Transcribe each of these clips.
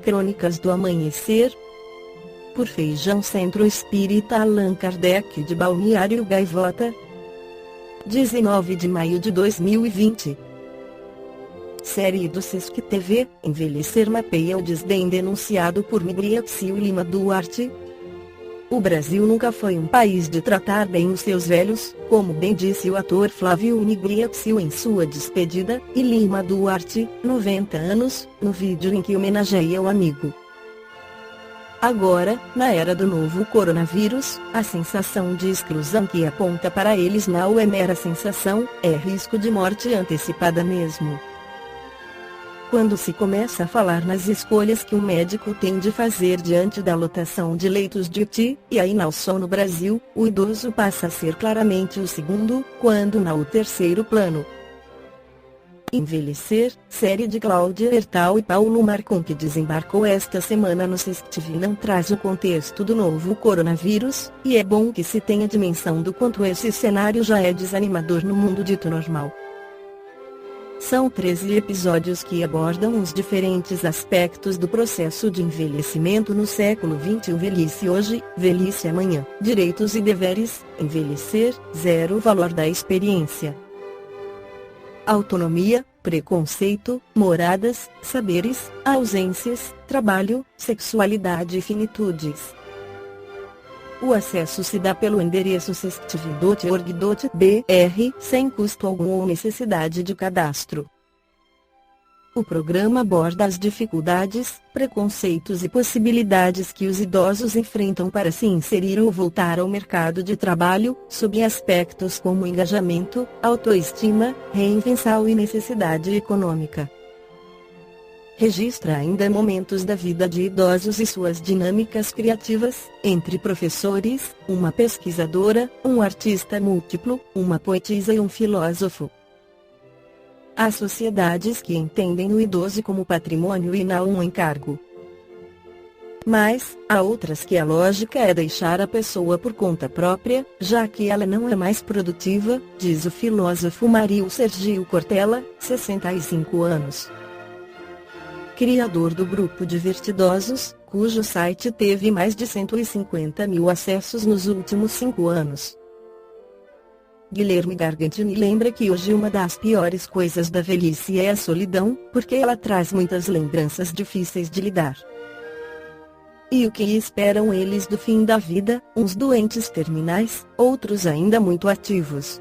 Crônicas do Amanhecer, por Feijão Centro Espírita Allan Kardec de Balneário Gaivota, 19 de maio de 2020. Série do Sesc TV, Envelhecer mapeia o desdém denunciado por Nigliaxil Lima Duarte. O Brasil nunca foi um país de tratar bem os seus velhos, como bem disse o ator Flávio Nigliaxil em sua despedida, e Lima Duarte, 90 anos, no vídeo em que homenageia o amigo. Agora, na era do novo coronavírus, a sensação de exclusão que aponta para eles não é mera sensação, é risco de morte antecipada mesmo. Quando se começa a falar nas escolhas que um médico tem de fazer diante da lotação de leitos de UTI, e aí não só no Brasil, o idoso passa a ser claramente o segundo, quando não o terceiro plano. Envelhecer, série de Cláudia Ertal e Paulo Marcon que desembarcou esta semana no Sesc TV não traz o contexto do novo coronavírus, e é bom que se tenha dimensão do quanto esse cenário já é desanimador no mundo dito normal. São 13 episódios que abordam os diferentes aspectos do processo de envelhecimento no século XXI. Velhice hoje, velhice amanhã, direitos e deveres, envelhecer, zero valor da experiência. Autonomia, preconceito, moradas, saberes, ausências, trabalho, sexualidade e finitudes. O acesso se dá pelo endereço sesctv.org.br, sem custo algum ou necessidade de cadastro. O programa aborda as dificuldades, preconceitos e possibilidades que os idosos enfrentam para se inserir ou voltar ao mercado de trabalho, sob aspectos como engajamento, autoestima, reinvenção e necessidade econômica. Registra ainda momentos da vida de idosos e suas dinâmicas criativas, entre professores, uma pesquisadora, um artista múltiplo, uma poetisa e um filósofo. Há sociedades que entendem o idoso como patrimônio e não um encargo. Mas, há outras que a lógica é deixar a pessoa por conta própria, já que ela não é mais produtiva, diz o filósofo Mário Sergio Cortella, 65 anos. Criador do grupo Divertidosos, cujo site teve mais de 150 mil acessos nos últimos 5 anos. Guilherme Gargantini lembra que hoje uma das piores coisas da velhice é a solidão, porque ela traz muitas lembranças difíceis de lidar. E o que esperam eles do fim da vida, uns doentes terminais, outros ainda muito ativos.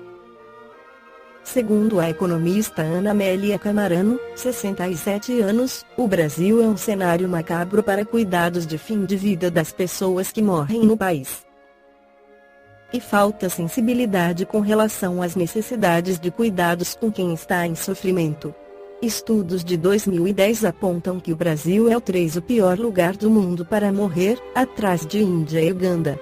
Segundo a economista Ana Amélia Camarano, 67 anos, o Brasil é um cenário macabro para cuidados de fim de vida das pessoas que morrem no país. E falta sensibilidade com relação às necessidades de cuidados com quem está em sofrimento. Estudos de 2010 apontam que o Brasil é o pior lugar do mundo para morrer, atrás de Índia e Uganda.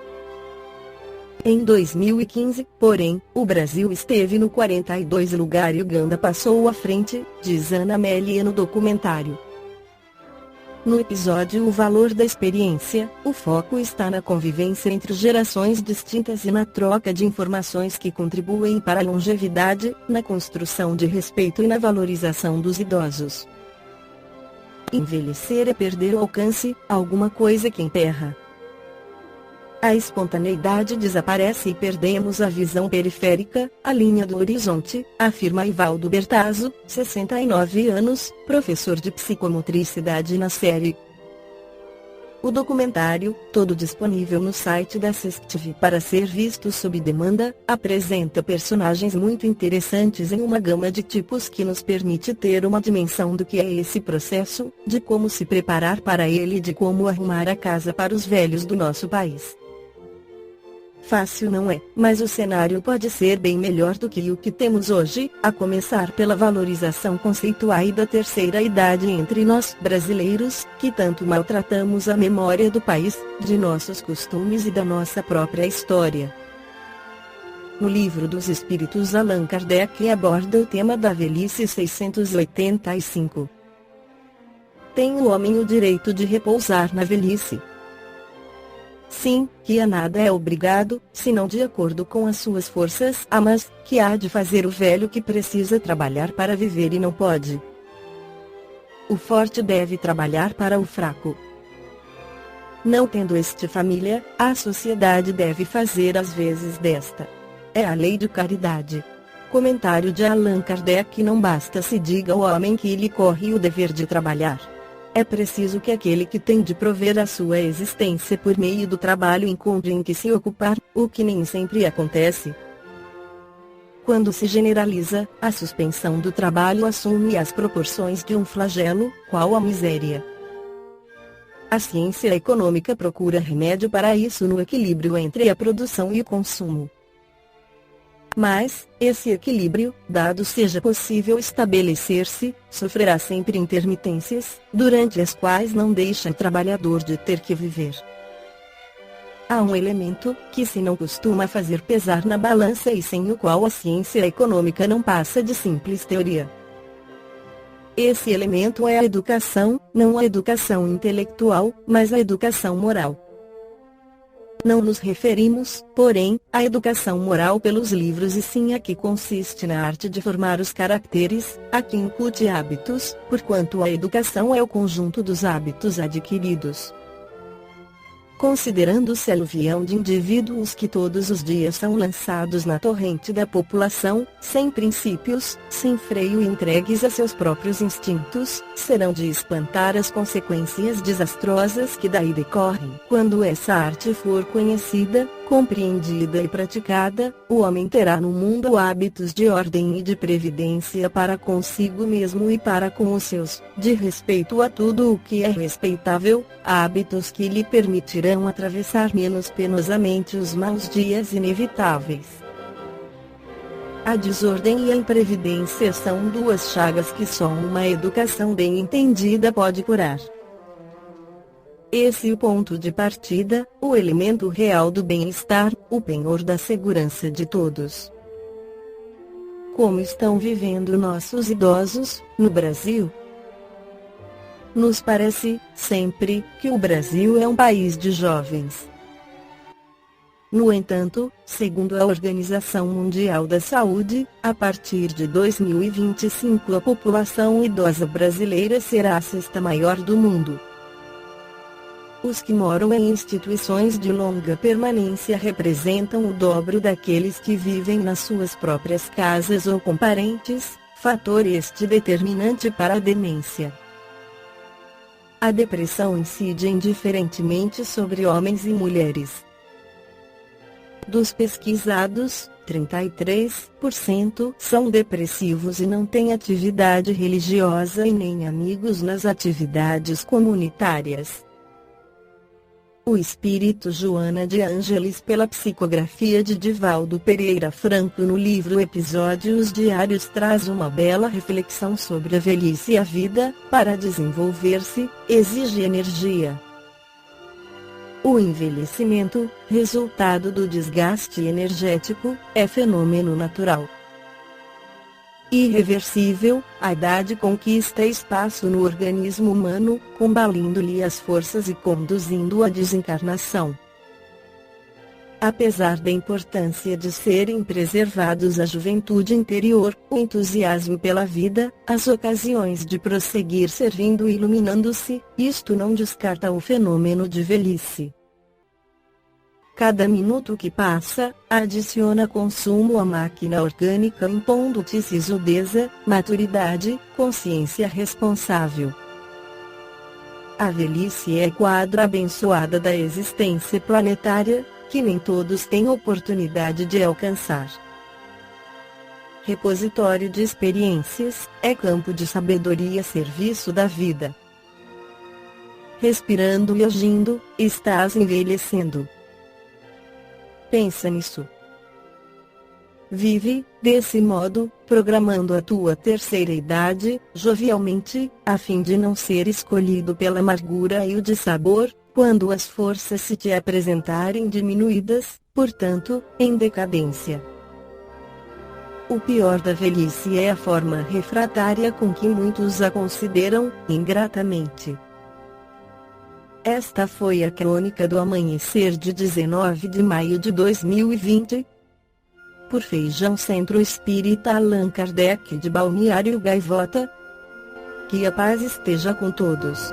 Em 2015, porém, o Brasil esteve no 42º lugar e Uganda passou à frente, diz Ana Amélia no documentário. No episódio O Valor da Experiência, o foco está na convivência entre gerações distintas e na troca de informações que contribuem para a longevidade, na construção de respeito e na valorização dos idosos. Envelhecer é perder o alcance, alguma coisa que emperra. A espontaneidade desaparece e perdemos a visão periférica, a linha do horizonte, afirma Ivaldo Bertazzo, 69 anos, professor de psicomotricidade na série. O documentário, todo disponível no site da Sesc TV para ser visto sob demanda, apresenta personagens muito interessantes em uma gama de tipos que nos permite ter uma dimensão do que é esse processo, de como se preparar para ele e de como arrumar a casa para os velhos do nosso país. Fácil não é, mas o cenário pode ser bem melhor do que o que temos hoje, a começar pela valorização conceitual da terceira idade entre nós, brasileiros, que tanto maltratamos a memória do país, de nossos costumes e da nossa própria história. No Livro dos Espíritos, Allan Kardec aborda o tema da velhice 685. Tem o homem o direito de repousar na velhice? Sim, que a nada é obrigado, senão de acordo com as suas forças, mas que há de fazer o velho que precisa trabalhar para viver e não pode. O forte deve trabalhar para o fraco. Não tendo este família, a sociedade deve fazer as vezes desta. É a lei de caridade. Comentário de Allan Kardec: não basta se diga ao homem que lhe corre o dever de trabalhar. É preciso que aquele que tem de prover a sua existência por meio do trabalho encontre em que se ocupar, o que nem sempre acontece. Quando se generaliza, a suspensão do trabalho assume as proporções de um flagelo, qual a miséria. A ciência econômica procura remédio para isso no equilíbrio entre a produção e o consumo. Mas, esse equilíbrio, dado seja possível estabelecer-se, sofrerá sempre intermitências, durante as quais não deixa o trabalhador de ter que viver. Há um elemento, que se não costuma fazer pesar na balança e sem o qual a ciência econômica não passa de simples teoria. Esse elemento é a educação, não a educação intelectual, mas a educação moral. Não nos referimos, porém, à educação moral pelos livros e sim a que consiste na arte de formar os caracteres, a que incute hábitos, porquanto a educação é o conjunto dos hábitos adquiridos. Considerando-se aluvião de indivíduos que todos os dias são lançados na torrente da população, sem princípios, sem freio e entregues a seus próprios instintos, serão de espantar as consequências desastrosas que daí decorrem. Quando essa arte for conhecida, compreendida e praticada, o homem terá no mundo hábitos de ordem e de previdência para consigo mesmo e para com os seus, de respeito a tudo o que é respeitável, hábitos que lhe permitirão atravessar menos penosamente os maus dias inevitáveis. A desordem e a imprevidência são duas chagas que só uma educação bem entendida pode curar. Esse é o ponto de partida, o elemento real do bem-estar, o penhor da segurança de todos. Como estão vivendo nossos idosos, no Brasil? Nos parece, sempre, que o Brasil é um país de jovens. No entanto, segundo a Organização Mundial da Saúde, a partir de 2025 a população idosa brasileira será a sexta maior do mundo. Os que moram em instituições de longa permanência representam o dobro daqueles que vivem nas suas próprias casas ou com parentes, fator este determinante para a demência. A depressão incide indiferentemente sobre homens e mulheres. Dos pesquisados, 33% são depressivos e não têm atividade religiosa e nem amigos nas atividades comunitárias. O espírito Joana de Ângeles pela psicografia de Divaldo Pereira Franco no livro Episódios Diários traz uma bela reflexão sobre a velhice e a vida, para desenvolver-se, exige energia. O envelhecimento, resultado do desgaste energético, é fenômeno natural. Irreversível, a idade conquista espaço no organismo humano, combalindo-lhe as forças e conduzindo-o à desencarnação. Apesar da importância de serem preservados a juventude interior, o entusiasmo pela vida, as ocasiões de prosseguir servindo e iluminando-se, isto não descarta o fenômeno de velhice. Cada minuto que passa, adiciona consumo à máquina orgânica impondo-te sisudeza, maturidade, consciência responsável. A velhice é quadra abençoada da existência planetária, que nem todos têm oportunidade de alcançar. Repositório de experiências, é campo de sabedoria a serviço da vida. Respirando e agindo, estás envelhecendo. Pensa nisso. Vive, desse modo, programando a tua terceira idade, jovialmente, a fim de não ser escolhido pela amargura e o dissabor, quando as forças se te apresentarem diminuídas, portanto, em decadência. O pior da velhice é a forma refratária com que muitos a consideram, ingratamente. Esta foi a crônica do amanhecer de 19 de maio de 2020. Por Feijão Centro Espírita Allan Kardec de Balneário Gaivota. Que a paz esteja com todos.